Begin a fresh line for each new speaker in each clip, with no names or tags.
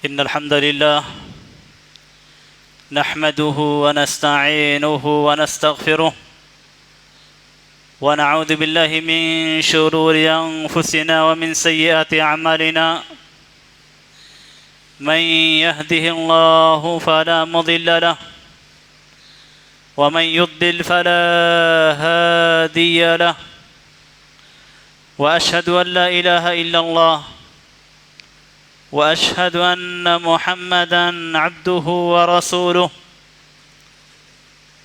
إن الحمد لله نحمده ونستعينه ونستغفره ونعوذ بالله من شرور أنفسنا ومن سيئات أعمالنا من يهده الله فلا مضل له ومن يضلل فلا هادي له وأشهد أن لا إله إلا الله وأشهد أن محمدًا عبده ورسوله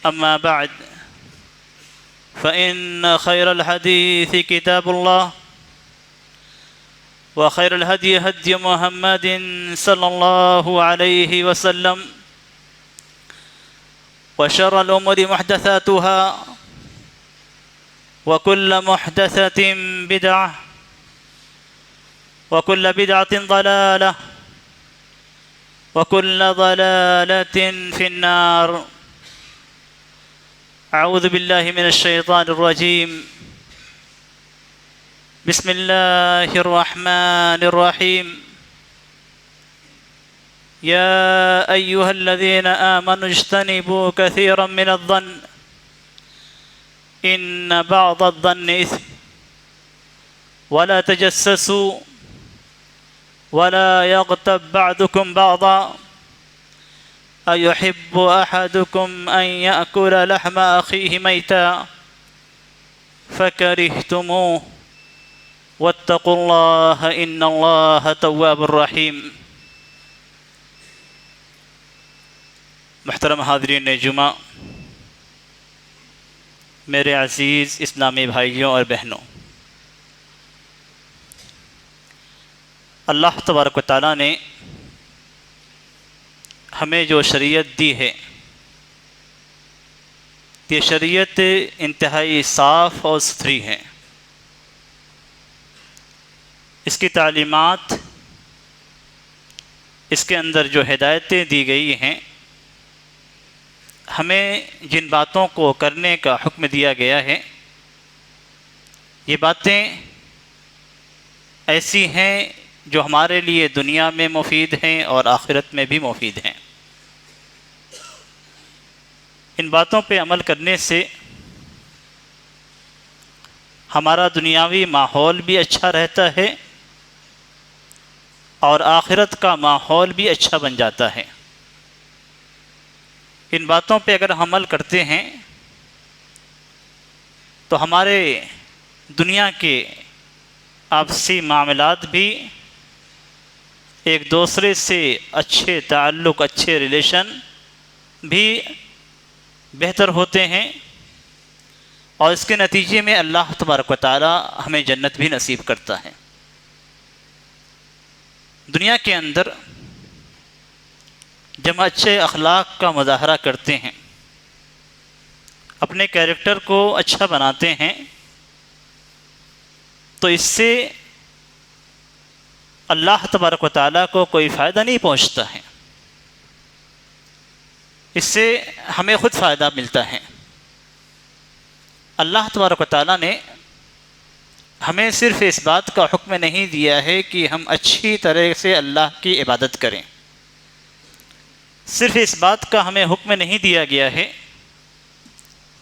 أما بعد فإن خير الحديث كتاب الله وخير الهدي هدي محمد صلى الله عليه وسلم وشر الأمور محدثاتها وكل محدثة بدعة وكل بدعة ضلالة وكل ضلالة في النار أعوذ بالله من الشيطان الرجيم بسم الله الرحمن الرحيم يا أيها الذين آمنوا اجتنبوا كثيرا من الظن إن بعض الظن إثم ولا تجسسوا ولا يغتب بعضكم بعضا أيحب أحدكم أن يأكل لحم أخيه ميتا فكرهتموه واتقوا الله إن الله تواب رحيم. محترم حاضرین جمعہ، میرے عزیز اسلامی بھائیوں اور بہنوں، اللہ تبارک و تعالیٰ نے ہمیں جو شریعت دی ہے، یہ شریعت انتہائی صاف اور ستھری ہے۔ اس کی تعلیمات، اس کے اندر جو ہدایتیں دی گئی ہیں، ہمیں جن باتوں کو کرنے کا حکم دیا گیا ہے، یہ باتیں ایسی ہیں جو ہمارے لیے دنیا میں مفید ہیں اور آخرت میں بھی مفید ہیں۔ ان باتوں پہ عمل کرنے سے ہمارا دنیاوی ماحول بھی اچھا رہتا ہے اور آخرت کا ماحول بھی اچھا بن جاتا ہے۔ ان باتوں پہ اگر ہم عمل کرتے ہیں تو ہمارے دنیا کے آپسی معاملات بھی ایک دوسرے سے اچھے تعلق، اچھے ریلیشن بھی بہتر ہوتے ہیں، اور اس کے نتیجے میں اللہ تبارک و تعالی ہمیں جنت بھی نصیب کرتا ہے۔ دنیا کے اندر جب ہم اچھے اخلاق کا مظاہرہ کرتے ہیں، اپنے کیریکٹر کو اچھا بناتے ہیں، تو اس سے اللہ تبارک و تعالیٰ کو کوئی فائدہ نہیں پہنچتا ہے، اس سے ہمیں خود فائدہ ملتا ہے۔ اللہ تبارک و تعالیٰ نے ہمیں صرف اس بات کا حکم نہیں دیا ہے کہ ہم اچھی طرح سے اللہ کی عبادت کریں، صرف اس بات کا ہمیں حکم نہیں دیا گیا ہے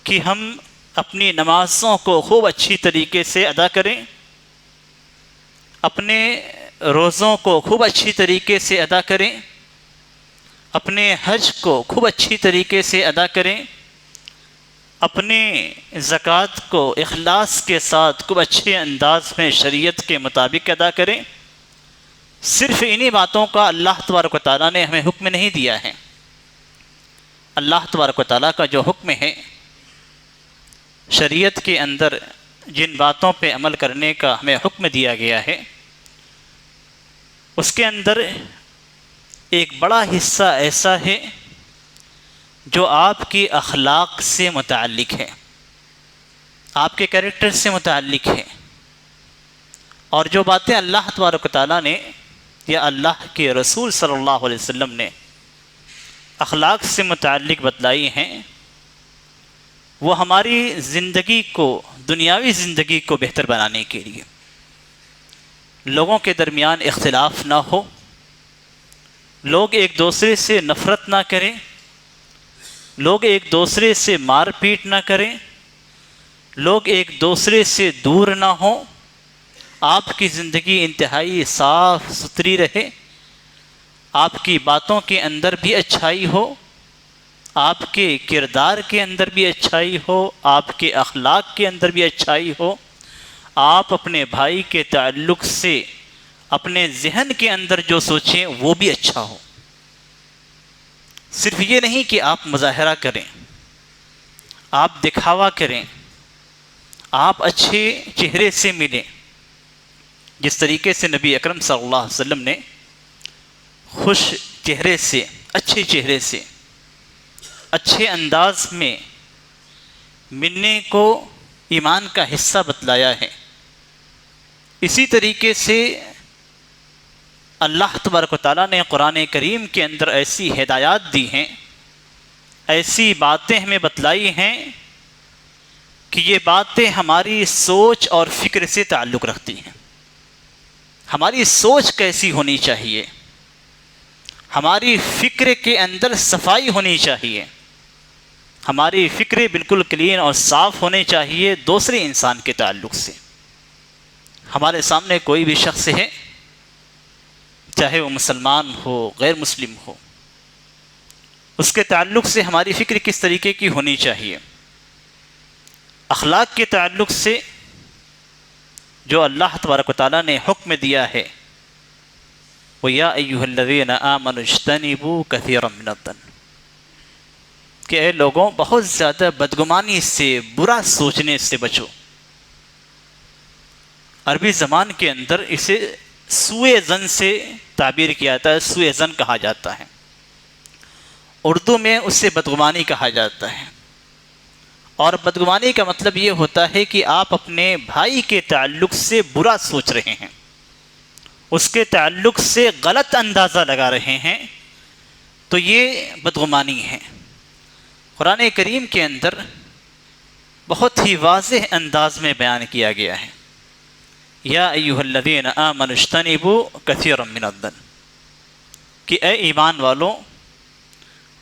کہ ہم اپنی نمازوں کو خوب اچھی طریقے سے ادا کریں، اپنے روزوں کو خوب اچھی طریقے سے ادا کریں، اپنے حج کو خوب اچھی طریقے سے ادا کریں، اپنے زکوٰۃ کو اخلاص کے ساتھ خوب اچھے انداز میں شریعت کے مطابق ادا کریں۔ صرف انہی باتوں کا اللہ تبارک و تعالیٰ نے ہمیں حکم نہیں دیا ہے۔ اللہ تبارک و تعالیٰ کا جو حکم ہے، شریعت کے اندر جن باتوں پہ عمل کرنے کا ہمیں حکم دیا گیا ہے، اس کے اندر ایک بڑا حصہ ایسا ہے جو آپ کی اخلاق سے متعلق ہے، آپ کے کیریکٹر سے متعلق ہے، اور جو باتیں اللہ تبارک و تعالیٰ نے یا اللہ کے رسول صلی اللہ علیہ وسلم نے اخلاق سے متعلق بتلائی ہیں، وہ ہماری زندگی کو، دنیاوی زندگی کو بہتر بنانے کے لیے، لوگوں کے درمیان اختلاف نہ ہو، لوگ ایک دوسرے سے نفرت نہ کریں، لوگ ایک دوسرے سے مار پیٹ نہ کریں، لوگ ایک دوسرے سے دور نہ ہوں، آپ کی زندگی انتہائی صاف ستھری رہے، آپ کی باتوں کے اندر بھی اچھائی ہو، آپ کے کردار کے اندر بھی اچھائی ہو، آپ کے اخلاق کے اندر بھی اچھائی ہو، آپ اپنے بھائی کے تعلق سے اپنے ذہن کے اندر جو سوچیں وہ بھی اچھا ہو۔ صرف یہ نہیں کہ آپ مظاہرہ کریں، آپ دکھاوا کریں، آپ اچھے چہرے سے ملیں، جس طریقے سے نبی اکرم صلی اللہ علیہ وسلم نے خوش چہرے سے، اچھے چہرے سے، اچھے انداز میں ملنے کو ایمان کا حصہ بتلایا ہے۔ اسی طریقے سے اللہ تبارک و تعالیٰ نے قرآن کریم کے اندر ایسی ہدایات دی ہیں، ایسی باتیں ہمیں بتلائی ہیں کہ یہ باتیں ہماری سوچ اور فکر سے تعلق رکھتی ہیں۔ ہماری سوچ کیسی ہونی چاہیے، ہماری فکر کے اندر صفائی ہونی چاہیے، ہماری فکریں بالکل کلین اور صاف ہونے چاہیے دوسرے انسان کے تعلق سے۔ ہمارے سامنے کوئی بھی شخص ہے، چاہے وہ مسلمان ہو غیر مسلم ہو، اس کے تعلق سے ہماری فکر کس طریقے کی ہونی چاہیے؟ اخلاق کے تعلق سے جو اللہ تبارک و تعالیٰ نے حکم دیا ہے وہ یا ایھا الذین آمنوا اجتنبوا کثیرا من الظن، کہ اے لوگوں بہت زیادہ بدگمانی سے، برا سوچنے سے بچو۔ عربی زبان کے اندر اسے سوء ظن سے تعبیر کیا جاتا ہے، سوء ظن کہا جاتا ہے، اردو میں اسے بدگمانی کہا جاتا ہے۔ اور بدگمانی کا مطلب یہ ہوتا ہے کہ آپ اپنے بھائی کے تعلق سے برا سوچ رہے ہیں، اس کے تعلق سے غلط اندازہ لگا رہے ہیں، تو یہ بدگمانی ہے۔ قرآن کریم کے اندر بہت ہی واضح انداز میں بیان کیا گیا ہے، یا ایھا الذین آمنوا اجتنبوا کثیرا من الظن، کہ اے ایمان والوں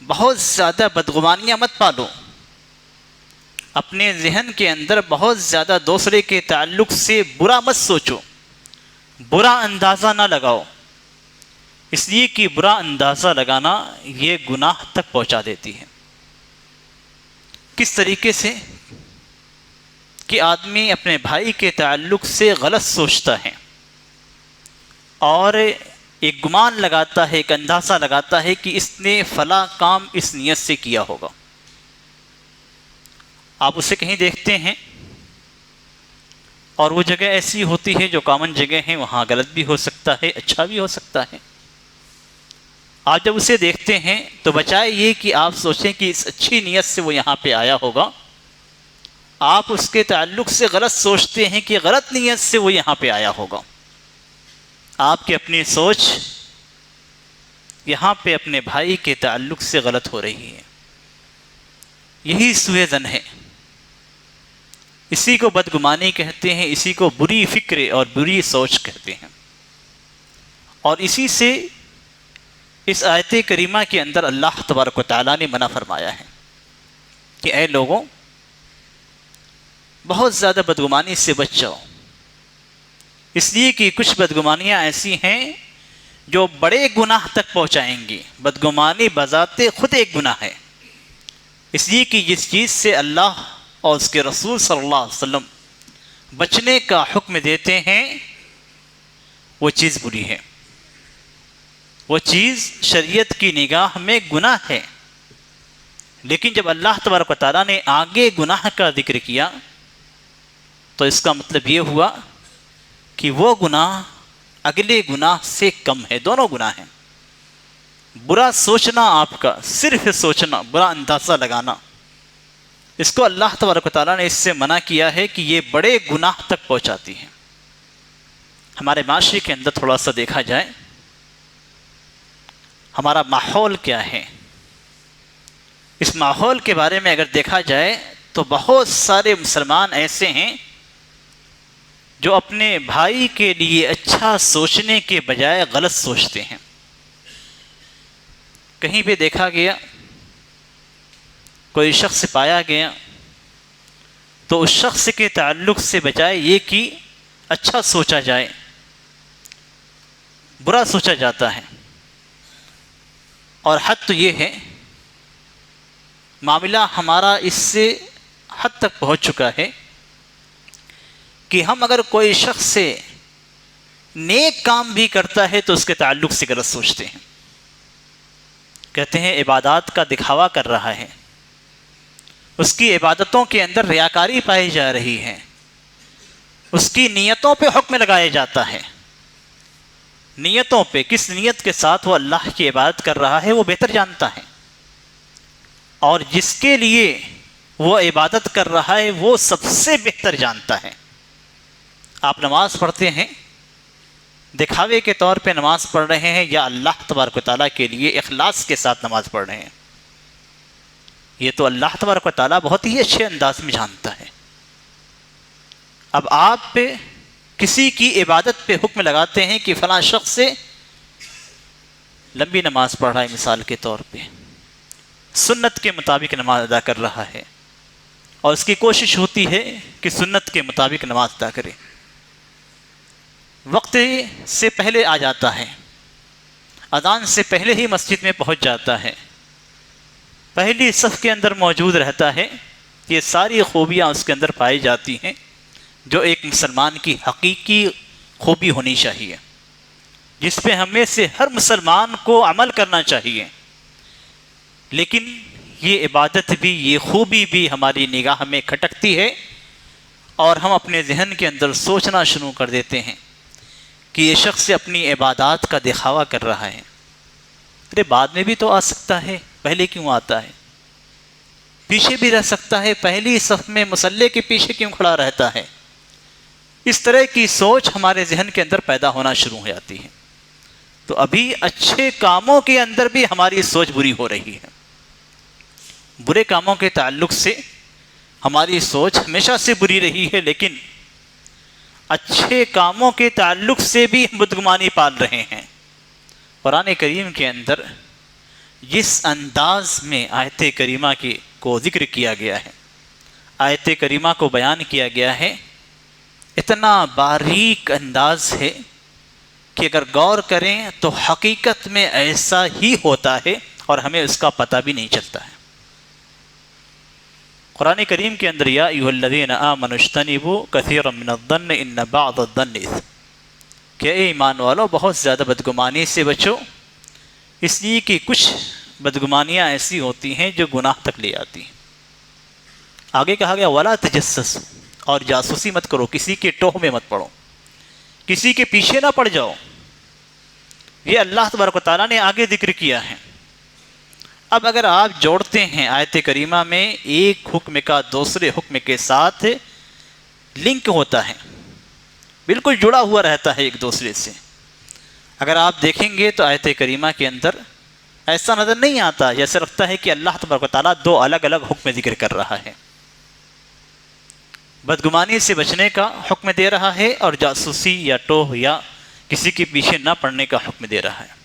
بہت زیادہ بدگمانیاں مت پالو، اپنے ذہن کے اندر بہت زیادہ دوسرے کے تعلق سے برا مت سوچو، برا اندازہ نہ لگاؤ، اس لیے کہ برا اندازہ لگانا یہ گناہ تک پہنچا دیتی ہے۔ کس طریقے سے کہ آدمی اپنے بھائی کے تعلق سے غلط سوچتا ہے اور ایک گمان لگاتا ہے، ایک اندازہ لگاتا ہے کہ اس نے فلاں کام اس نیت سے کیا ہوگا۔ آپ اسے کہیں دیکھتے ہیں اور وہ جگہ ایسی ہوتی ہے جو کامن جگہ ہیں، وہاں غلط بھی ہو سکتا ہے، اچھا بھی ہو سکتا ہے۔ آپ جب اسے دیکھتے ہیں تو بجائے یہ کہ آپ سوچیں کہ اس اچھی نیت سے وہ یہاں پہ آیا ہوگا، آپ اس کے تعلق سے غلط سوچتے ہیں کہ غلط نیت سے وہ یہاں پہ آیا ہوگا۔ آپ کی اپنی سوچ یہاں پہ اپنے بھائی کے تعلق سے غلط ہو رہی ہے، یہی سوء ظن ہے، اسی کو بدگمانی کہتے ہیں، اسی کو بری فکر اور بری سوچ کہتے ہیں۔ اور اسی سے اس آیت کریمہ کے اندر اللہ تبارک و تعالیٰ نے منع فرمایا ہے کہ اے لوگوں بہت زیادہ بدگمانی سے بچ جاؤ، اس لیے کہ کچھ بدگمانیاں ایسی ہیں جو بڑے گناہ تک پہنچائیں گی۔ بدگمانی بذات خود ایک گناہ ہے، اس لیے کہ جس چیز سے اللہ اور اس کے رسول صلی اللہ علیہ وسلم بچنے کا حکم دیتے ہیں وہ چیز بری ہے، وہ چیز شریعت کی نگاہ میں گناہ ہے۔ لیکن جب اللہ تبارک و تعالیٰ نے آگے گناہ کا ذکر کیا تو اس کا مطلب یہ ہوا کہ وہ گناہ اگلے گناہ سے کم ہے، دونوں گناہ ہیں۔ برا سوچنا، آپ کا صرف سوچنا، برا اندازہ لگانا، اس کو اللہ تبارک و تعالیٰ نے اس سے منع کیا ہے کہ یہ بڑے گناہ تک پہنچاتی ہیں۔ ہمارے معاشرے کے اندر تھوڑا سا دیکھا جائے، ہمارا ماحول کیا ہے، اس ماحول کے بارے میں اگر دیکھا جائے تو بہت سارے مسلمان ایسے ہیں جو اپنے بھائی کے لیے اچھا سوچنے کے بجائے غلط سوچتے ہیں۔ کہیں پہ دیکھا گیا، کوئی شخص پایا گیا، تو اس شخص کے تعلق سے بجائے یہ کہ اچھا سوچا جائے، برا سوچا جاتا ہے۔ اور حد تو یہ ہے، معاملہ ہمارا اس سے حد تک پہنچ چکا ہے کہ ہم اگر کوئی شخص سے نیک کام بھی کرتا ہے تو اس کے تعلق سے غلط سوچتے ہیں، کہتے ہیں عبادات کا دکھاوا کر رہا ہے، اس کی عبادتوں کے اندر ریاکاری پائی جا رہی ہے، اس کی نیتوں پہ حکم لگایا جاتا ہے۔ نیتوں پہ، کس نیت کے ساتھ وہ اللہ کی عبادت کر رہا ہے وہ بہتر جانتا ہے، اور جس کے لیے وہ عبادت کر رہا ہے وہ سب سے بہتر جانتا ہے۔ آپ نماز پڑھتے ہیں، دکھاوے کے طور پہ نماز پڑھ رہے ہیں یا اللہ تبارک و تعالیٰ کے لیے اخلاص کے ساتھ نماز پڑھ رہے ہیں، یہ تو اللہ تبارک و تعالیٰ بہت ہی اچھے انداز میں جانتا ہے۔ اب آپ پہ کسی کی عبادت پہ حکم لگاتے ہیں کہ فلاں شخص سے لمبی نماز پڑھ رہا ہے، مثال کے طور پہ سنت کے مطابق نماز ادا کر رہا ہے، اور اس کی کوشش ہوتی ہے کہ سنت کے مطابق نماز ادا کرے، وقت سے پہلے آ جاتا ہے، اذان سے پہلے ہی مسجد میں پہنچ جاتا ہے، پہلی صف کے اندر موجود رہتا ہے، یہ ساری خوبیاں اس کے اندر پائی جاتی ہیں جو ایک مسلمان کی حقیقی خوبی ہونی چاہیے، جس پہ ہمیں سے ہر مسلمان کو عمل کرنا چاہیے۔ لیکن یہ عبادت بھی، یہ خوبی بھی ہماری نگاہ میں کھٹکتی ہے، اور ہم اپنے ذہن کے اندر سوچنا شروع کر دیتے ہیں کہ یہ شخص اپنی عبادات کا دکھاوا کر رہا ہے، ارے بعد میں بھی تو آ سکتا ہے، پہلے کیوں آتا ہے؟ پیچھے بھی رہ سکتا ہے، پہلی صف میں مصلی کے پیچھے کیوں کھڑا رہتا ہے؟ اس طرح کی سوچ ہمارے ذہن کے اندر پیدا ہونا شروع ہو جاتی ہے۔ تو ابھی اچھے کاموں کے اندر بھی ہماری سوچ بری ہو رہی ہے، برے کاموں کے تعلق سے ہماری سوچ ہمیشہ سے بری رہی ہے، لیکن اچھے کاموں کے تعلق سے بھی ہم بدگمانی پال رہے ہیں۔ قرآن کریم کے اندر جس انداز میں آیت کریمہ کو ذکر کیا گیا ہے، آیت کریمہ کو بیان کیا گیا ہے، اتنا باریک انداز ہے کہ اگر غور کریں تو حقیقت میں ایسا ہی ہوتا ہے اور ہمیں اس کا پتہ بھی نہیں چلتا ہے۔ قرآن کریم کے اندر یا ایھا الذین آمنوا اجتنبوا کثیرا من الظن ان بعض الظن اثم، کہ اے ایمان والو بہت زیادہ بدگمانی سے بچو، اس لیے کہ کچھ بدگمانیاں ایسی ہوتی ہیں جو گناہ تک لے آتی ہیں۔ آگے کہا گیا ولا تجسسوا، اور جاسوسی مت کرو، کسی کے ٹوہ میں مت پڑو، کسی کے پیچھے نہ پڑ جاؤ، یہ اللہ تبارک و تعالیٰ نے آگے ذکر کیا ہے۔ اب اگر آپ جوڑتے ہیں آیت کریمہ میں ایک حکم کا دوسرے حکم کے ساتھ لنک ہوتا ہے، بالکل جڑا ہوا رہتا ہے ایک دوسرے سے۔ اگر آپ دیکھیں گے تو آیت کریمہ کے اندر ایسا نظر نہیں آتا، جیسے لگتا ہے کہ اللہ تبارک و تعالیٰ دو الگ الگ حکم ذکر کر رہا ہے، بدگمانی سے بچنے کا حکم دے رہا ہے اور جاسوسی یا ٹوہ یا کسی کے پیچھے نہ پڑنے کا حکم دے رہا ہے۔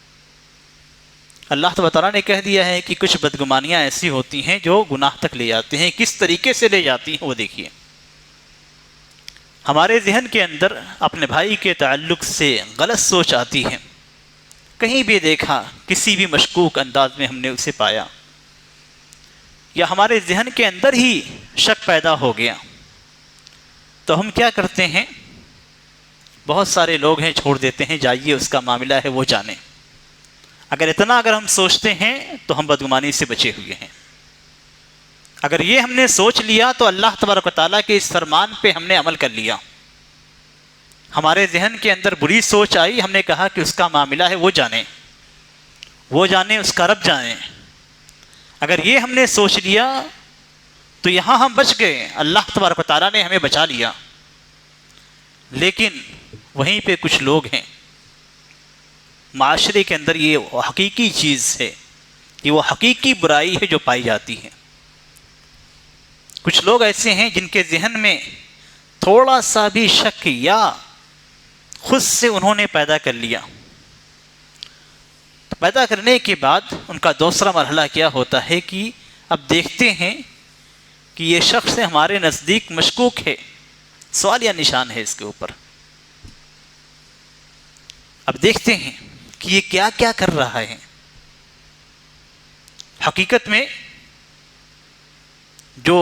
اللہ تعالیٰ نے کہہ دیا ہے کہ کچھ بدگمانیاں ایسی ہوتی ہیں جو گناہ تک لے جاتی ہیں، کس طریقے سے لے جاتی ہیں وہ دیکھیے۔ ہمارے ذہن کے اندر اپنے بھائی کے تعلق سے غلط سوچ آتی ہے، کہیں بھی دیکھا، کسی بھی مشکوک انداز میں ہم نے اسے پایا، یا ہمارے ذہن کے اندر ہی شک پیدا ہو گیا، تو ہم کیا کرتے ہیں؟ بہت سارے لوگ ہیں چھوڑ دیتے ہیں، جائیے اس کا معاملہ ہے وہ جانے۔ اگر ہم سوچتے ہیں تو ہم بدگمانی سے بچے ہوئے ہیں۔ اگر یہ ہم نے سوچ لیا تو اللہ تبارک و تعالیٰ کے اس فرمان پہ ہم نے عمل کر لیا۔ ہمارے ذہن کے اندر بری سوچ آئی، ہم نے کہا کہ اس کا معاملہ ہے وہ جانے، وہ جانے، اس کا رب جانے۔ اگر یہ ہم نے سوچ لیا تو یہاں ہم بچ گئے، اللہ تبارک و تعالیٰ نے ہمیں بچا لیا۔ لیکن وہیں پہ کچھ لوگ ہیں، معاشرے کے اندر یہ حقیقی چیز ہے، یہ وہ حقیقی برائی ہے جو پائی جاتی ہے۔ کچھ لوگ ایسے ہیں جن کے ذہن میں تھوڑا سا بھی شک یا خود سے انہوں نے پیدا کر لیا، پیدا کرنے کے بعد ان کا دوسرا مرحلہ کیا ہوتا ہے کہ اب دیکھتے ہیں کہ یہ شخص ہمارے نزدیک مشکوک ہے، سوال یا نشان ہے اس کے اوپر. اب دیکھتے ہیں کہ یہ کیا کیا کر رہا ہے. حقیقت میں جو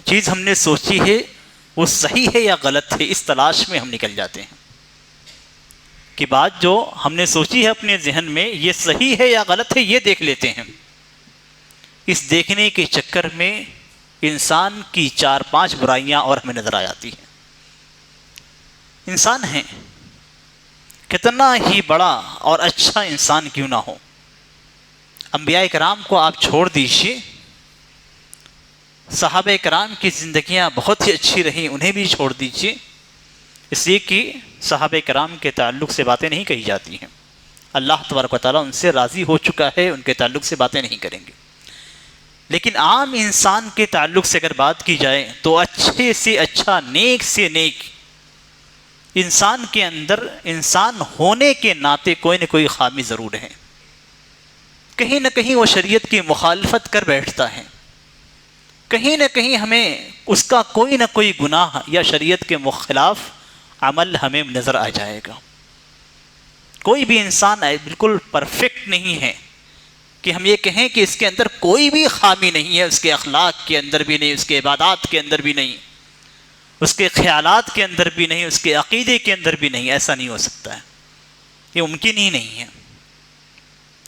چیز ہم نے سوچی ہے وہ صحیح ہے یا غلط ہے، اس تلاش میں ہم نکل جاتے ہیں کہ بات جو ہم نے سوچی ہے اپنے ذہن میں یہ صحیح ہے یا غلط ہے، یہ دیکھ لیتے ہیں. اس دیکھنے کے چکر میں انسان کی 4-5 برائیاں اور ہمیں نظر آ جاتی ہیں. انسان ہیں، کتنا ہی بڑا اور اچھا انسان کیوں نہ ہو، انبیاء کرام کو آپ چھوڑ دیجیے، صحابہ کرام کی زندگیاں بہت ہی اچھی رہیں، انہیں بھی چھوڑ دیجیے، اس لیے کہ صحابہ کرام کے تعلق سے باتیں نہیں کہی جاتی ہیں. اللہ تبارک و تعالیٰ ان سے راضی ہو چکا ہے، ان کے تعلق سے باتیں نہیں کریں گے. لیکن عام انسان کے تعلق سے اگر بات کی جائے تو اچھے سے اچھا، نیک سے نیک انسان کے اندر انسان ہونے کے ناطے کوئی نہ کوئی خامی ضرور ہے. کہیں نہ کہیں وہ شریعت کی مخالفت کر بیٹھتا ہے، کہیں نہ کہیں ہمیں اس کا کوئی نہ کوئی گناہ یا شریعت کے مخالف عمل ہمیں نظر آ جائے گا. کوئی بھی انسان بالکل پرفیکٹ نہیں ہے کہ ہم یہ کہیں کہ اس کے اندر کوئی بھی خامی نہیں ہے، اس کے اخلاق کے اندر بھی نہیں، اس کے عبادات کے اندر بھی نہیں، اس کے خیالات کے اندر بھی نہیں، اس کے عقیدے کے اندر بھی نہیں. ایسا نہیں ہو سکتا ہے، یہ ممکن ہی نہیں ہے.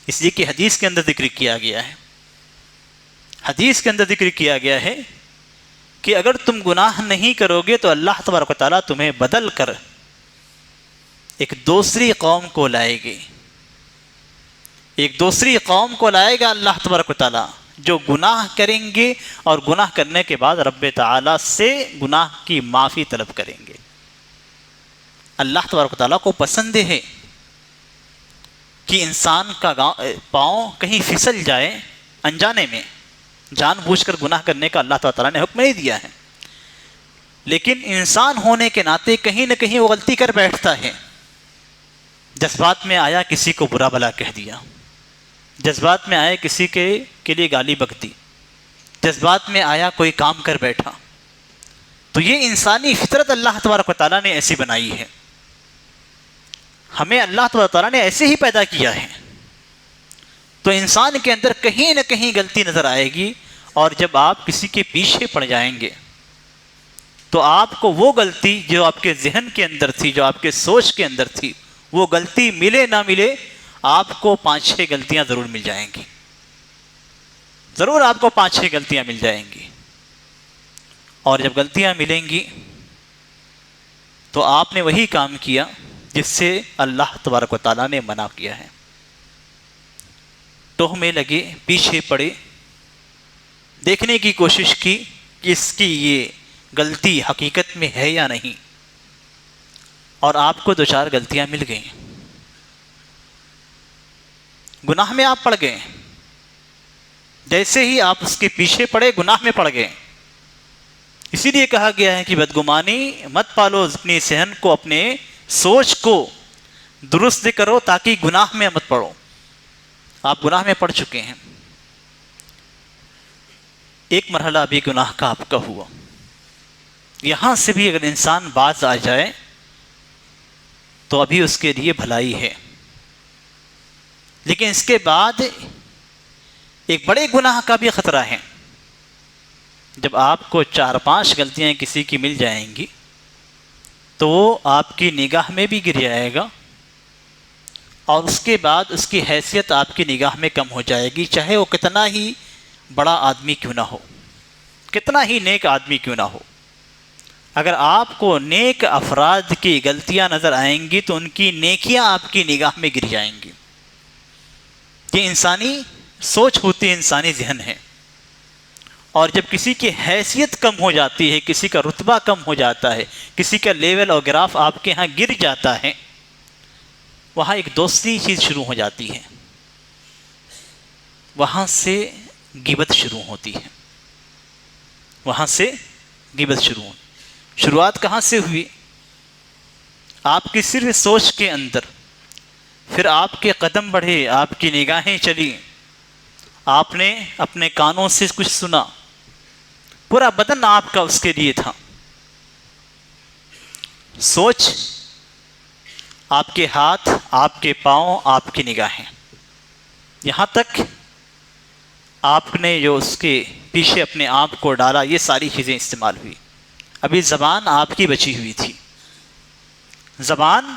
اس لیے کہ حدیث کے اندر ذکر کیا گیا ہے، حدیث کے اندر ذکر کیا گیا ہے کہ اگر تم گناہ نہیں کرو گے تو اللہ تبارک و تعالیٰ تمہیں بدل کر ایک دوسری قوم کو لائے گی، ایک دوسری قوم کو لائے گا اللہ تبارک و تعالیٰ، جو گناہ کریں گے اور گناہ کرنے کے بعد رب تعالیٰ سے گناہ کی معافی طلب کریں گے. اللہ تبارک و تعالیٰ کو پسند ہے کہ انسان کا پاؤں کہیں پھسل جائے انجانے میں، جان بوجھ کر گناہ کرنے کا اللہ تعالیٰ نے حکم نہیں دیا ہے، لیکن انسان ہونے کے ناطے کہیں نہ کہیں وہ غلطی کر بیٹھتا ہے. جذبات میں آیا کسی کو برا بھلا کہہ دیا، جذبات میں آیا کسی کے لیے گالی بک دی، جذبات میں آیا کوئی کام کر بیٹھا. تو یہ انسانی فطرت اللہ تبارک و تعالیٰ نے ایسی بنائی ہے، ہمیں اللہ تبارک و تعالیٰ نے ایسے ہی پیدا کیا ہے. تو انسان کے اندر کہیں نہ کہیں غلطی نظر آئے گی، اور جب آپ کسی کے پیچھے پڑ جائیں گے تو آپ کو وہ غلطی جو آپ کے ذہن کے اندر تھی، جو آپ کے سوچ کے اندر تھی، وہ غلطی ملے نہ ملے آپ کو 5-6 غلطیاں ضرور مل جائیں گی، ضرور آپ کو 5-6 غلطیاں مل جائیں گی. اور جب غلطیاں ملیں گی تو آپ نے وہی کام کیا جس سے اللہ تبارک و تعالیٰ نے منع کیا ہے. ٹوہ میں لگے، پیچھے پڑے، دیکھنے کی کوشش کی کہ اس کی یہ غلطی حقیقت میں ہے یا نہیں، اور آپ کو 2-4 غلطیاں مل گئیں، گناہ میں آپ پڑ گئے. جیسے ہی آپ اس کے پیچھے پڑے گناہ میں پڑ گئے. اسی لیے کہا گیا ہے کہ بدگمانی مت پالو، اپنی ذہن کو، اپنے سوچ کو درست کرو تاکہ گناہ میں مت پڑو. آپ گناہ میں پڑ چکے ہیں، ایک مرحلہ ابھی گناہ کا آپ کا ہوا، یہاں سے بھی اگر انسان باز آ جائے تو ابھی اس کے لیے بھلائی ہے. لیکن اس کے بعد ایک بڑے گناہ کا بھی خطرہ ہے. جب آپ کو 4-5 غلطیاں کسی کی مل جائیں گی تو وہ آپ کی نگاہ میں بھی گر جائے گا، اور اس کے بعد اس کی حیثیت آپ کی نگاہ میں کم ہو جائے گی، چاہے وہ کتنا ہی بڑا آدمی کیوں نہ ہو، کتنا ہی نیک آدمی کیوں نہ ہو. اگر آپ کو نیک افراد کی غلطیاں نظر آئیں گی تو ان کی نیکیاں آپ کی نگاہ میں گر جائیں گی. یہ انسانی سوچ ہوتی ہے، انسانی ذہن ہے. اور جب کسی کی حیثیت کم ہو جاتی ہے، کسی کا رتبہ کم ہو جاتا ہے، کسی کا لیول اور گراف آپ کے ہاں گر جاتا ہے، وہاں ایک دوسری چیز شروع ہو جاتی ہے، وہاں سے غیبت شروع ہوتی ہے، وہاں سے غیبت شروع ہوتی. شروعات کہاں سے ہوئی؟ آپ کی صرف سوچ کے اندر پھر آپ کے قدم بڑھے، آپ کی نگاہیں چلی، آپ نے اپنے کانوں سے کچھ سنا، پورا بدن آپ کا اس کے لیے تھا۔ سوچ، آپ کے ہاتھ، آپ کے پاؤں، آپ کی نگاہیں، یہاں تک آپ نے جو اس کے پیچھے اپنے آپ کو ڈالا، یہ ساری چیزیں استعمال ہوئی۔ ابھی زبان آپ کی بچی ہوئی تھی، زبان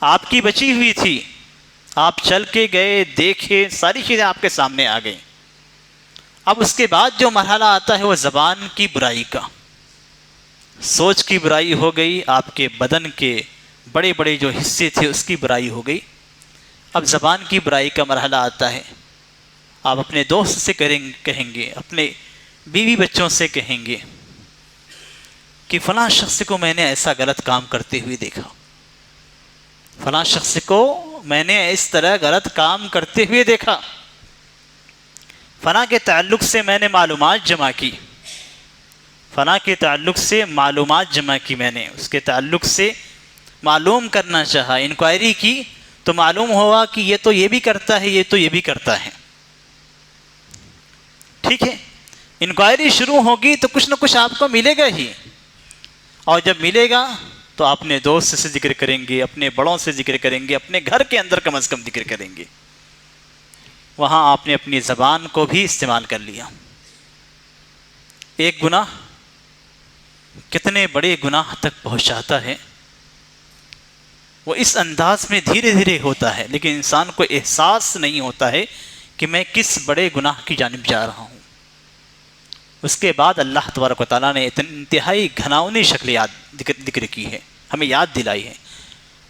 آپ کی بچی ہوئی تھی، آپ چل کے گئے، دیکھے، ساری چیزیں آپ کے سامنے آ گئیں۔ اب اس کے بعد جو مرحلہ آتا ہے وہ زبان کی برائی کا۔ سوچ کی برائی ہو گئی، آپ کے بدن کے بڑے بڑے جو حصے تھے اس کی برائی ہو گئی۔ اب زبان کی برائی کا مرحلہ آتا ہے، آپ اپنے دوست سے کہیں گے، اپنے بیوی بچوں سے کہیں گے کہ فلاں شخص کو میں نے ایسا غلط کام کرتے ہوئے دیکھا، فلاں شخص کو میں نے اس طرح غلط کام کرتے ہوئے دیکھا، فلاں کے تعلق سے میں نے معلومات جمع کی، فلاں کے تعلق سے معلومات جمع کی، میں نے اس کے تعلق سے معلوم کرنا چاہا، انکوائری کی، تو معلوم ہوا کہ یہ تو یہ بھی کرتا ہے، یہ تو یہ بھی کرتا ہے۔ ٹھیک ہے، انکوائری شروع ہوگی تو کچھ نہ کچھ آپ کو ملے گا ہی، اور جب ملے گا تو اپنے دوست سے ذکر کریں گے، اپنے بڑوں سے ذکر کریں گے، اپنے گھر کے اندر کم از کم ذکر کریں گے۔ وہاں آپ نے اپنی زبان کو بھی استعمال کر لیا۔ ایک گناہ کتنے بڑے گناہ تک پہنچاتا ہے، وہ اس انداز میں دھیرے دھیرے ہوتا ہے، لیکن انسان کو احساس نہیں ہوتا ہے کہ میں کس بڑے گناہ کی جانب جا رہا ہوں۔ اس کے بعد اللہ تبارک و تعالیٰ نے انتہائی گھناؤنی شکل ذکر کی ہے، ہمیں یاد دلائی ہے۔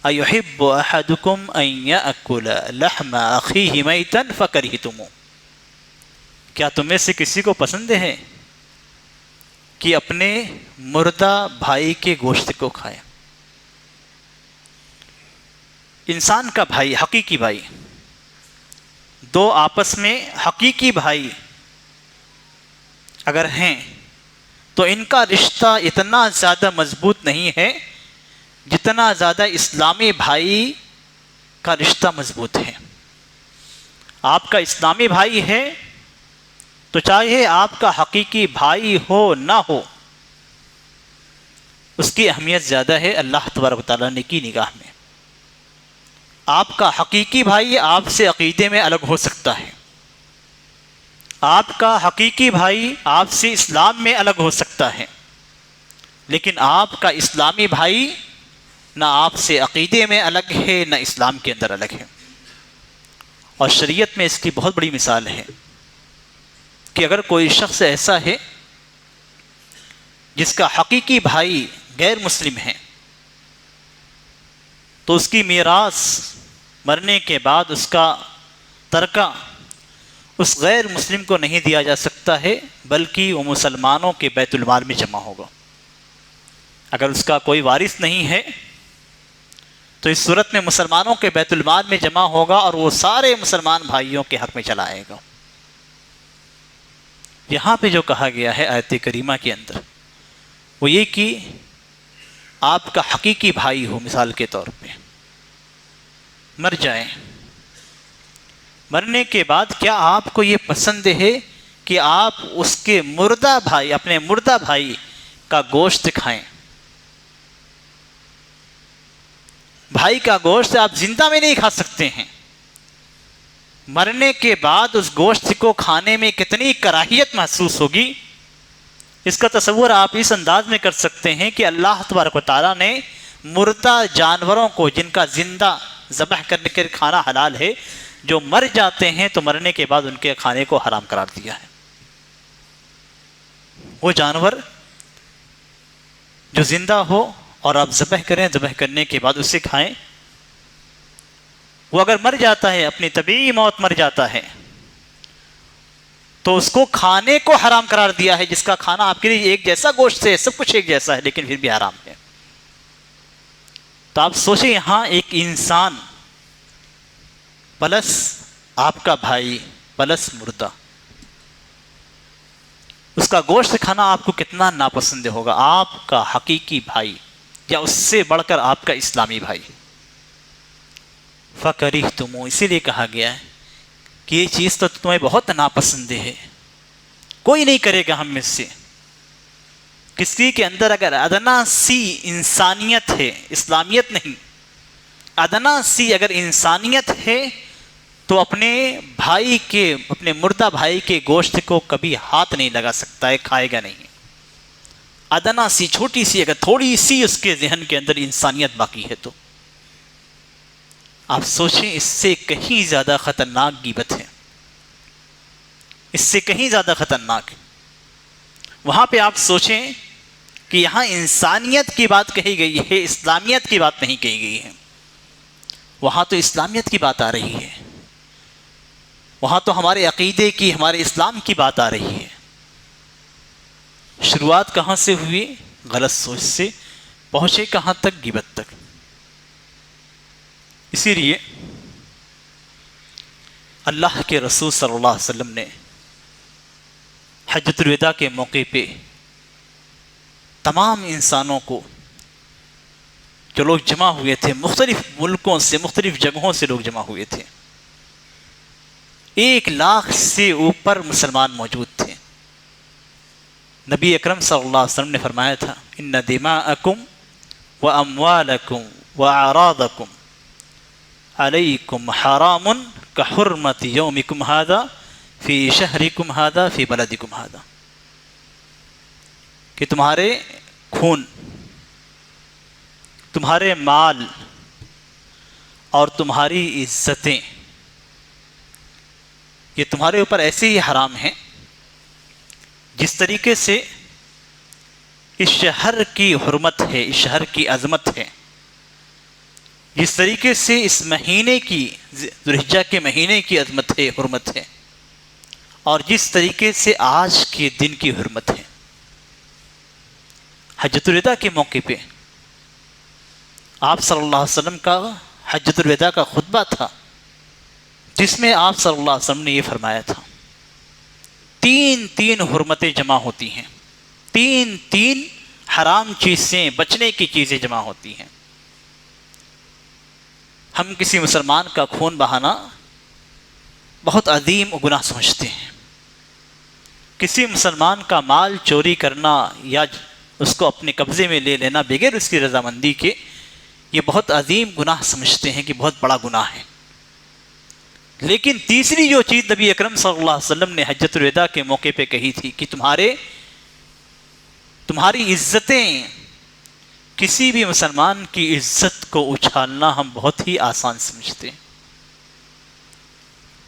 اَيُحِبُّ أَحَدُكُمْ أَن يَأْكُلَ لَحْمَ أَخِيهِ مَيْتًا فَكَرِهْتُمُوهُ، کیا تم میں سے کسی کو پسند ہے کہ اپنے مردہ بھائی کے گوشت کو کھائے؟ انسان کا بھائی، حقیقی بھائی، دو آپس میں حقیقی بھائی اگر ہیں تو ان کا رشتہ اتنا زیادہ مضبوط نہیں ہے جتنا زیادہ اسلامی بھائی کا رشتہ مضبوط ہے۔ آپ کا اسلامی بھائی ہے تو چاہے آپ کا حقیقی بھائی ہو نہ ہو، اس کی اہمیت زیادہ ہے اللہ تبارک و تعالیٰ نے کی نگاہ میں۔ آپ کا حقیقی بھائی آپ سے عقیدے میں الگ ہو سکتا ہے، آپ کا حقیقی بھائی آپ سے اسلام میں الگ ہو سکتا ہے، لیکن آپ کا اسلامی بھائی نہ آپ سے عقیدے میں الگ ہے نہ اسلام کے اندر الگ ہے۔ اور شریعت میں اس کی بہت بڑی مثال ہے کہ اگر کوئی شخص ایسا ہے جس کا حقیقی بھائی غیر مسلم ہے تو اس کی میراث مرنے کے بعد اس کا ترکہ اس غیر مسلم کو نہیں دیا جا سکتا ہے، بلکہ وہ مسلمانوں کے بیت المال میں جمع ہوگا۔ اگر اس کا کوئی وارث نہیں ہے تو اس صورت میں مسلمانوں کے بیت المال میں جمع ہوگا اور وہ سارے مسلمان بھائیوں کے حق میں چلا آئے گا۔ یہاں پہ جو کہا گیا ہے آیت کریمہ کے اندر وہ یہ کہ آپ کا حقیقی بھائی ہو، مثال کے طور پہ مر جائیں، مرنے کے بعد کیا آپ کو یہ پسند ہے کہ آپ اس کے مردہ بھائی، اپنے مردہ بھائی کا گوشت کھائیں؟ بھائی کا گوشت آپ زندہ میں نہیں کھا سکتے ہیں، مرنے کے بعد اس گوشت کو کھانے میں کتنی کراہیت محسوس ہوگی، اس کا تصور آپ اس انداز میں کر سکتے ہیں کہ اللہ تبارک و تعالیٰ نے مردہ جانوروں کو، جن کا زندہ ذبح کرنے کے کھانا حلال ہے، جو مر جاتے ہیں تو مرنے کے بعد ان کے کھانے کو حرام قرار دیا ہے۔ وہ جانور جو زندہ ہو اور آپ ذبح کریں، ذبح کرنے کے بعد اسے کھائیں، وہ اگر مر جاتا ہے، اپنی طبیعی موت مر جاتا ہے، تو اس کو کھانے کو حرام قرار دیا ہے، جس کا کھانا آپ کے لیے ایک جیسا گوشت ہے، سب کچھ ایک جیسا ہے، لیکن پھر بھی حرام ہے۔ تو آپ سوچیں، یہاں ایک انسان پلس آپ کا بھائی پلس مردہ، اس کا گوشت کھانا آپ کو کتنا ناپسند ہوگا، آپ کا حقیقی بھائی یا اس سے بڑھ کر آپ کا اسلامی بھائی۔ فَكَرِهْتُمُ، اسی لیے کہا گیا ہے کہ یہ چیز تو تمہیں بہت ناپسند ہے، کوئی نہیں کرے گا ہم میں سے۔ کسی کے اندر اگر ادنا سی انسانیت ہے، اسلامیت نہیں، ادنا سی اگر انسانیت ہے تو اپنے بھائی کے، اپنے مردہ بھائی کے گوشت کو کبھی ہاتھ نہیں لگا سکتا ہے، کھائے گا نہیں۔ ادنا سی، چھوٹی سی، اگر تھوڑی سی اس کے ذہن کے اندر انسانیت باقی ہے تو آپ سوچیں، اس سے کہیں زیادہ خطرناک غیبت ہے، اس سے کہیں زیادہ خطرناک ہے۔ وہاں پہ آپ سوچیں کہ یہاں انسانیت کی بات کہی گئی ہے، اسلامیت کی بات نہیں کہی گئی ہے۔ وہاں تو اسلامیت کی بات آ رہی ہے، وہاں تو ہمارے عقیدے کی، ہمارے اسلام کی بات آ رہی ہے۔ شروعات کہاں سے ہوئی؟ غلط سوچ سے، پہنچے کہاں تک؟ غیبت تک۔ اسی لیے اللہ کے رسول صلی اللہ علیہ وسلم نے حجۃ الوداع کے موقع پہ تمام انسانوں کو، جو لوگ جمع ہوئے تھے، مختلف ملکوں سے، مختلف جگہوں سے لوگ جمع ہوئے تھے، 1,00,000 سے اوپر مسلمان موجود تھے۔ نبی اکرم صلی اللہ علیہ وسلم نے فرمایا تھا، ان دماءکم واموالکم واعراضکم علیکم حرام کحرمت یومکم ھذا فی شہرکم ھذا فی بلدکم ھذا، کہ تمہارے خون، تمہارے مال اور تمہاری عزتیں یہ تمہارے اوپر ایسے ہی حرام ہیں جس طریقے سے اس شہر کی حرمت ہے، اس شہر کی عظمت ہے، جس طریقے سے اس مہینے کی، ذوالحجہ کے مہینے کی عظمت ہے، حرمت ہے، اور جس طریقے سے آج کے دن کی حرمت ہے۔ حجۃ الوداع کے موقع پہ آپ صلی اللہ علیہ وسلم کا حجۃ الوداع کا خطبہ تھا، جس میں آپ صلی اللہ علیہ وسلم نے یہ فرمایا تھا، 3 حرمتیں جمع ہوتی ہیں، 3 حرام چیزیں، بچنے کی چیزیں جمع ہوتی ہیں۔ ہم کسی مسلمان کا خون بہانا بہت عظیم گناہ سمجھتے ہیں، کسی مسلمان کا مال چوری کرنا یا اس کو اپنے قبضے میں لے لینا بغیر اس کی رضامندی کے، یہ بہت عظیم گناہ سمجھتے ہیں کہ بہت بڑا گناہ ہے۔ لیکن تیسری جو چیز نبی اکرم صلی اللہ علیہ وسلم نے حجۃ الوداع کے موقع پہ کہی تھی کہ تمہاری عزتیں، کسی بھی مسلمان کی عزت کو اچھالنا ہم بہت ہی آسان سمجھتے ہیں،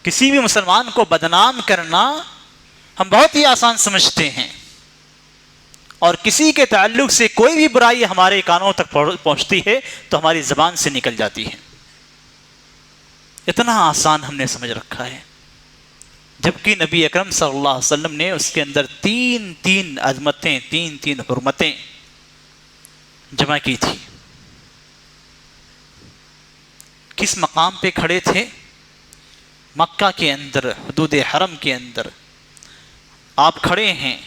کسی بھی مسلمان کو بدنام کرنا ہم بہت ہی آسان سمجھتے ہیں، اور کسی کے تعلق سے کوئی بھی برائی ہمارے کانوں تک پہنچتی ہے تو ہماری زبان سے نکل جاتی ہے، اتنا آسان ہم نے سمجھ رکھا ہے۔ جبکہ نبی اکرم صلی اللہ علیہ وسلم نے اس کے اندر 3 عظمتیں، 3 حرمتیں جمع کی تھی۔ کس مقام پہ کھڑے تھے؟ مکہ کے اندر، حدود حرم کے اندر آپ کھڑے ہیں،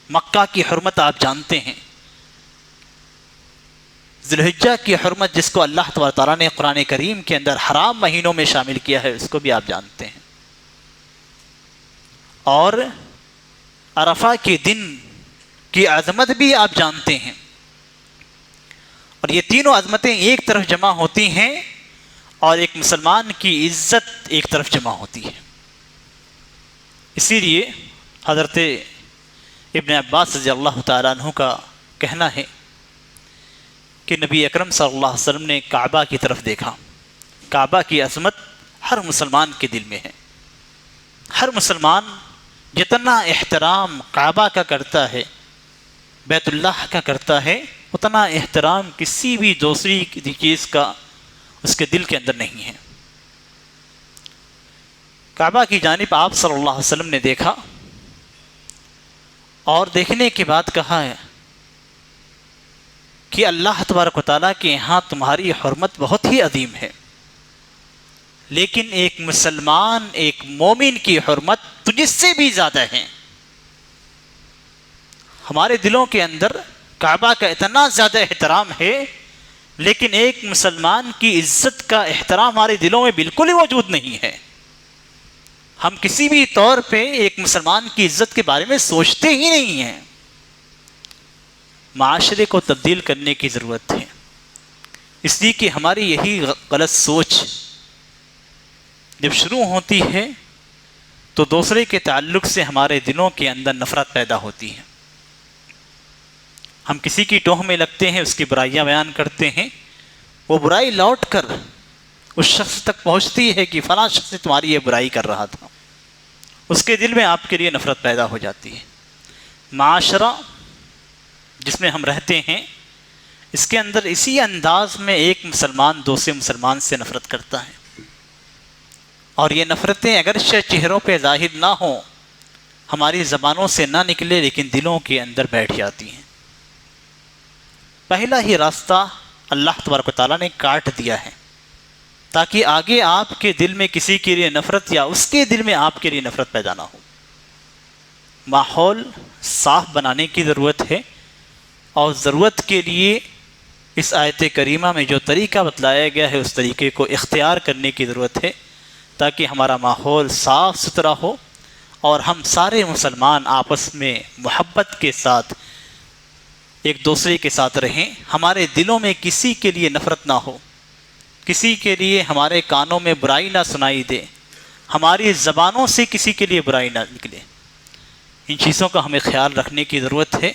مکہ کی حرمت آپ جانتے ہیں، ذوالحجہ کی حرمت جس کو اللہ تبارک تعالیٰ نے قرآن کریم کے اندر حرام مہینوں میں شامل کیا ہے، اس کو بھی آپ جانتے ہیں، اور عرفہ کے دن کی عظمت بھی آپ جانتے ہیں، اور یہ تینوں عظمتیں ایک طرف جمع ہوتی ہیں اور ایک مسلمان کی عزت ایک طرف جمع ہوتی ہے۔ اسی لیے حضرت ابن عباس رضی اللہ تعالیٰ عنہ کا کہنا ہے کہ نبی اکرم صلی اللہ علیہ وسلم نے کعبہ کی طرف دیکھا، کعبہ کی عظمت ہر مسلمان کے دل میں ہے، ہر مسلمان جتنا احترام کعبہ کا کرتا ہے، بیت اللہ کا کرتا ہے، اتنا احترام کسی بھی دوسری چیز کا اس کے دل کے اندر نہیں ہے۔ کعبہ کی جانب آپ صلی اللہ علیہ وسلم نے دیکھا، اور دیکھنے کے بعد کہا ہے کہ اللہ تبارک و تعالیٰ کے یہاں تمہاری حرمت بہت ہی عظیم ہے، لیکن ایک مسلمان، ایک مومن کی حرمت تجھ سے بھی زیادہ ہے۔ ہمارے دلوں کے اندر کعبہ کا اتنا زیادہ احترام ہے، لیکن ایک مسلمان کی عزت کا احترام ہمارے دلوں میں بالکل ہی موجود نہیں ہے. ہم کسی بھی طور پہ ایک مسلمان کی عزت کے بارے میں سوچتے ہی نہیں ہیں. معاشرے کو تبدیل کرنے کی ضرورت ہے، اس لیے کہ ہماری یہی غلط سوچ جب شروع ہوتی ہے تو دوسرے کے تعلق سے ہمارے دلوں کے اندر نفرت پیدا ہوتی ہے. ہم کسی کی ٹوہ میں لگتے ہیں، اس کی برائیاں بیان کرتے ہیں، وہ برائی لوٹ کر اس شخص تک پہنچتی ہے کہ فلاں شخص تمہاری یہ برائی کر رہا تھا، اس کے دل میں آپ کے لیے نفرت پیدا ہو جاتی ہے. معاشرہ جس میں ہم رہتے ہیں، اس کے اندر اسی انداز میں ایک مسلمان دوسرے مسلمان سے نفرت کرتا ہے، اور یہ نفرتیں اگرچہ چہروں پہ ظاہر نہ ہوں، ہماری زبانوں سے نہ نکلے، لیکن دلوں کے اندر بیٹھ جاتی ہیں. پہلا ہی راستہ اللہ تبارک و تعالیٰ نے کاٹ دیا ہے تاکہ آگے آپ کے دل میں کسی کے لیے نفرت یا اس کے دل میں آپ کے لیے نفرت پیدا نہ ہو. ماحول صاف بنانے کی ضرورت ہے، اور ضرورت کے لیے اس آیت کریمہ میں جو طریقہ بتلایا گیا ہے اس طریقے کو اختیار کرنے کی ضرورت ہے تاکہ ہمارا ماحول صاف ستھرا ہو اور ہم سارے مسلمان آپس میں محبت کے ساتھ ایک دوسرے کے ساتھ رہیں. ہمارے دلوں میں کسی کے لیے نفرت نہ ہو، کسی کے لیے ہمارے کانوں میں برائی نہ سنائی دے، ہماری زبانوں سے کسی کے لیے برائی نہ نکلے. ان چیزوں کا ہمیں خیال رکھنے کی ضرورت ہے،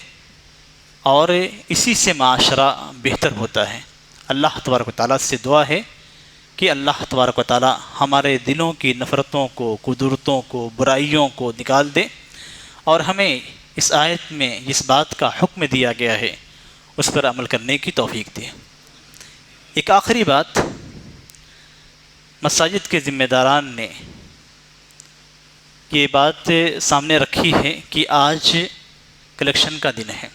اور اسی سے معاشرہ بہتر ہوتا ہے. اللہ تبارک و تعالیٰ سے دعا ہے کہ اللہ تبارک و تعالیٰ ہمارے دلوں کی نفرتوں کو، قدرتوں کو، برائیوں کو نکال دے، اور ہمیں اس آیت میں جس بات کا حکم دیا گیا ہے اس پر عمل کرنے کی توفیق دے. ایک آخری بات، مساجد کے ذمہ داران نے یہ بات سامنے رکھی ہے کہ آج کلیکشن کا دن ہے،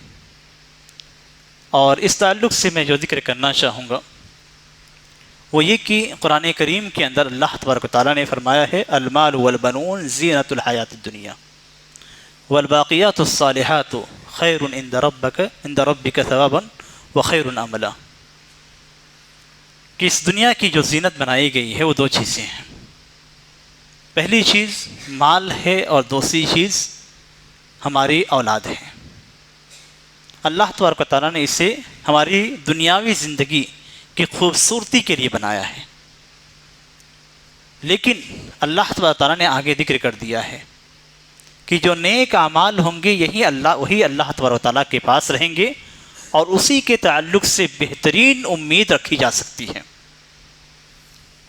اور اس تعلق سے میں جو ذکر کرنا چاہوں گا وہ یہ کہ قرآن کریم کے اندر اللہ تبارک و تعالیٰ نے فرمایا ہے المال والبنون زینت الحیات الدنیا والباقیات الصالحات خیر عند ربک ثوابا وخیر عملا. کہ اس دنیا کی جو زینت بنائی گئی ہے وہ دو چیزیں ہیں. پہلی چیز مال ہے، اور دوسری چیز ہماری اولاد ہے. اللہ تبارک و تعالیٰ نے اسے ہماری دنیاوی زندگی کی خوبصورتی کے لیے بنایا ہے، لیکن اللہ تبارک و تعالیٰ نے آگے ذکر کر دیا ہے کہ جو نیک اعمال ہوں گے وہی اللہ تبارک و تعالیٰ کے پاس رہیں گے، اور اسی کے تعلق سے بہترین امید رکھی جا سکتی ہے.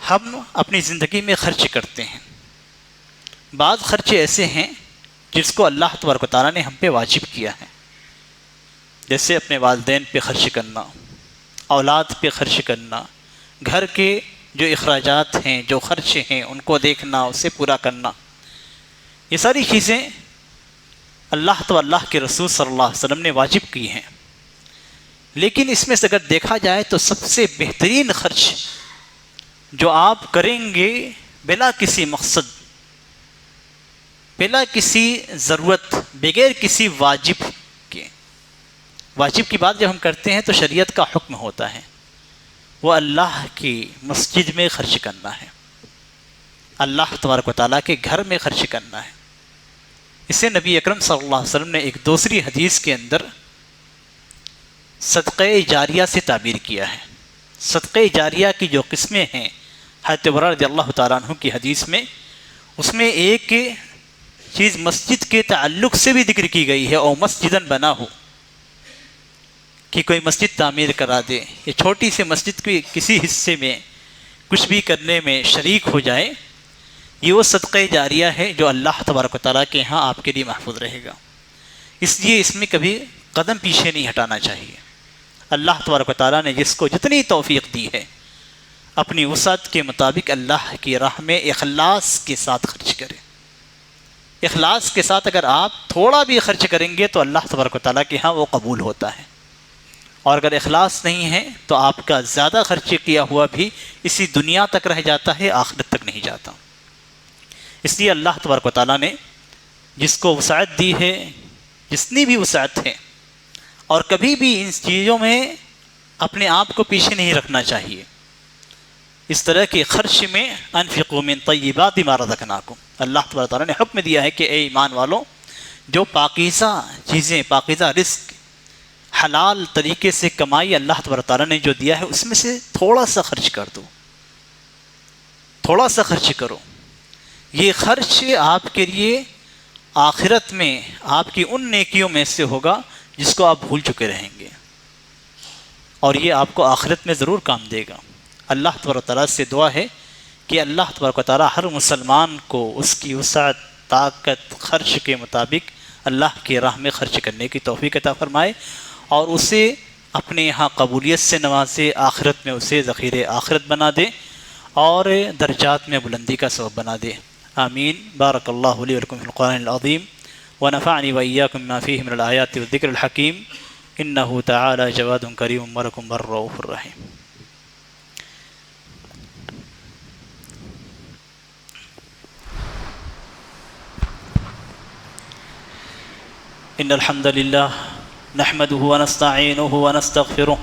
ہم اپنی زندگی میں خرچ کرتے ہیں، بعض خرچے ایسے ہیں جس کو اللہ تبارک و تعالیٰ نے ہم پہ واجب کیا ہے، جیسے اپنے والدین پہ خرچ کرنا، اولاد پہ خرچ کرنا، گھر کے جو اخراجات ہیں، جو خرچے ہیں ان کو دیکھنا، اسے پورا کرنا. یہ ساری چیزیں اللہ تو اللہ کے رسول صلی اللہ علیہ وسلم نے واجب کی ہیں، لیکن اس میں سے اگر دیکھا جائے تو سب سے بہترین خرچ جو آپ کریں گے بلا کسی مقصد، بلا کسی ضرورت، بغیر کسی واجب کے. واجب کی بات جب ہم کرتے ہیں تو شریعت کا حکم ہوتا ہے، وہ اللہ کی مسجد میں خرچ کرنا ہے، اللہ تبارک و تعالیٰ کے گھر میں خرچ کرنا ہے. اسے نبی اکرم صلی اللہ علیہ وسلم نے ایک دوسری حدیث کے اندر صدقہ جاریہ سے تعبیر کیا ہے. صدقہ جاریہ کی جو قسمیں ہیں حضرت عمر رضی اللہ تعالیٰ عنہ کی حدیث میں، اس میں ایک چیز مسجد کے تعلق سے بھی ذکر کی گئی ہے، اور مسجدن بنا ہو، کہ کوئی مسجد تعمیر کرا دے، یہ چھوٹی سی مسجد کے کسی حصے میں کچھ بھی کرنے میں شریک ہو جائے، یہ وہ صدقہ جاریہ ہے جو اللہ تبارک و تعالیٰ کے ہاں آپ کے لیے محفوظ رہے گا. اس لیے اس میں کبھی قدم پیچھے نہیں ہٹانا چاہیے. اللہ تبارک و تعالیٰ نے جس کو جتنی توفیق دی ہے، اپنی وسعت کے مطابق اللہ کی راہ میں اخلاص کے ساتھ خرچ کرے. اخلاص کے ساتھ اگر آپ تھوڑا بھی خرچ کریں گے تو اللہ تبارک و تعالیٰ کے ہاں وہ قبول ہوتا ہے، اور اگر اخلاص نہیں ہے تو آپ کا زیادہ خرچ کیا ہوا بھی اسی دنیا تک رہ جاتا ہے، آخرت تک نہیں جاتا. اس لیے اللہ تبارک و تعالیٰ نے جس کو وسعت دی ہے، جتنی بھی وسعت ہے، اور کبھی بھی ان چیزوں میں اپنے آپ کو پیچھے نہیں رکھنا چاہیے. اس طرح کے خرچ میں انفقوا من طیبات ما رزقناکم، اللہ تبارک تعالیٰ نے حکم دیا ہے کہ اے ایمان والوں، جو پاکیزہ چیزیں، پاکیزہ رزق حلال طریقے سے کمائی اللہ تبارک تعالیٰ نے جو دیا ہے اس میں سے تھوڑا سا خرچ کر دو، تھوڑا سا خرچ کرو. یہ خرچ آپ کے لیے آخرت میں آپ کی ان نیکیوں میں سے ہوگا جس کو آپ بھول چکے رہیں گے، اور یہ آپ کو آخرت میں ضرور کام دے گا. اللہ تبارک و تعالیٰ سے دعا ہے کہ اللہ تبارک و تعالیٰ ہر مسلمان کو اس کی وسعت، طاقت، خرچ کے مطابق اللہ کی راہ میں خرچ کرنے کی توفیق عطا فرمائے، اور اسے اپنے یہاں قبولیت سے نوازے، آخرت میں اسے ذخیرِ آخرت بنا دے اور درجات میں بلندی کا سبب بنا دے. آمین. بارک اللہ لی ولکم فی القرآن العظیم ونفعنی وإیاکم بما فیہ من الآیات والذکر الحکیم انہ تعالی جواد کریم ولکم بر رؤوف الرحیم. ان الحمد للہ نحمده ونستعینه ونستغفره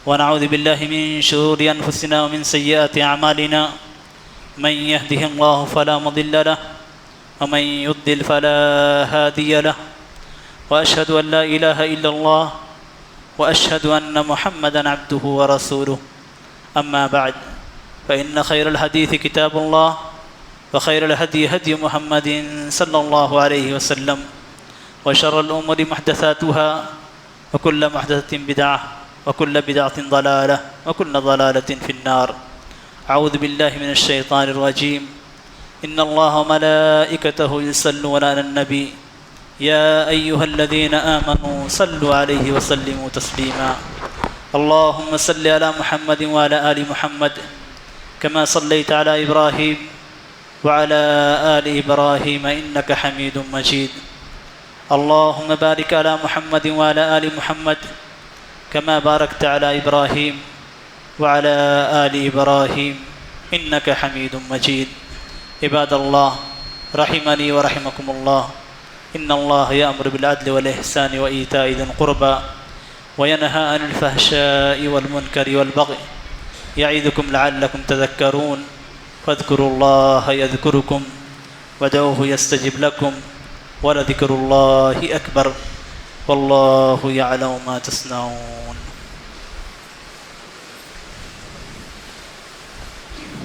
ونعوذ باللہ من شرور انفسنا ومن سیئات اعمالنا من يهده الله فلا مضل له ومن يضلل فلا هادي له واشهد ان لا اله الا الله واشهد ان محمدا عبده ورسوله. اما بعد فان خير الحديث كتاب الله وخير الهدي هدي محمد صلى الله عليه وسلم وشر الأمور محدثاتها وكل محدثة بدعة وكل بدعة ضلالة وكل ضلالة في النار. أعوذ بالله من الشيطان الرجيم. إن الله وملائكته يصلون على النبي يا أيها الذين آمنوا صلوا عليه وسلموا تسليما. اللهم صل على محمد وعلى آل محمد كما صليت على إبراهيم وعلى آل إبراهيم إنك حميد مجيد. اللهم بارك على محمد وعلى آل محمد كما باركت على إبراهيم وعلى آل إبراهيم إنك حميد مجيد. عباد الله رحمني ورحمكم الله، إن الله يأمر بالعدل والإحسان وإيتاء ذي القربى وينهى عن الفحشاء والمنكر والبغي يعظكم لعلكم تذكرون. فاذكروا الله يذكركم وادعوه يستجب لكم ولذكر الله أكبر والله يعلم ما تصنعون.